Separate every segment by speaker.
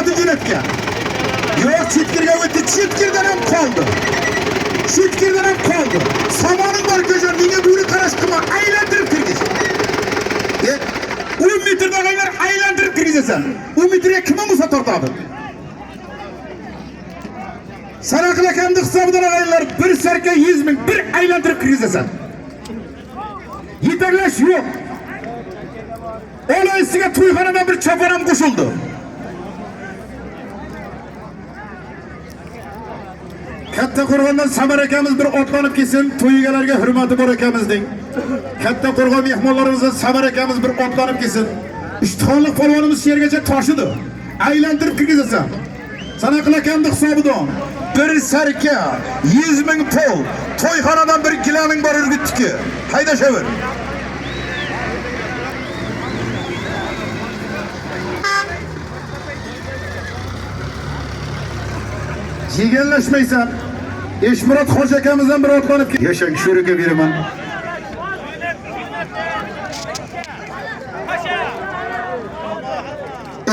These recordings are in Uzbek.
Speaker 1: Hadi Cüneyt'e. Yok çitkirge öttü, çitkirden hem kaldı. Çitkirden hem kaldı. Samanın var köşen, yine böyle karıştırma, aylandırıp kirgis. 10 metrede aylar aylandırıp kirgisesin. 10 metreye kime musa tortadı? Sarakla kendi hesabıdan aylar, bir serke 100 bin, bir aylandırıp kirgisesin. Yeterleş yok. Olay size Toyxonadan bir çaparam koşuldu. Katta Qo'rg'ondan Samar akamiz bir otlanib kelsin, to'yigalarga hurmati bor akamizning. Katta Qo'rg'on mehmonlarimizdan Samar akamiz bir otlanib kelsin. Ishtihonli polvonimiz yergacha toshidi. Aylantirib kirgizasan. Sanaqli akamning hisobidan bir sarka 100 ming pul, Toyxonadan bir gilaning bor urgutdiki. Haydashaver. Yeganlashmaysan. Eshmurod Hoji akamizdan bir otlanib keldi. Yashang sho'rga beraman.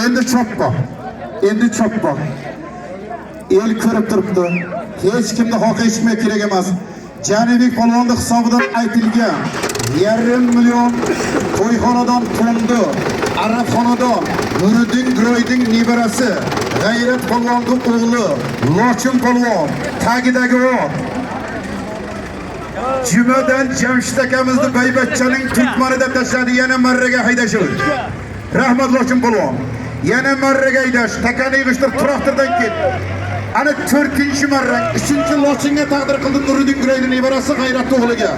Speaker 1: Endi choppa. Endi choppa. El ko'rib turibdi. Hech kimni haqi eshitmay kerak emas. Janibek polvonning hisobidan aytilgan 1,5 million To'yxonadan to'ndi. Arabxonadan Nuriddin Groyding nevarasi, G'ayrat polvonning o'g'li, Lochin polvon, tagidagi ot. Jumadan Jamshid akamizni Baybatchaning turkmanida tashladi, yana marraga haydashib. Rahmat Lochin polvon. Yana marraga haydash, takani yig'ishtirib traktordan ket. Ana 4-marra, 3-Lochinga taqdir qildi Nuriddin Groyding nevarasi G'ayrat o'g'liga.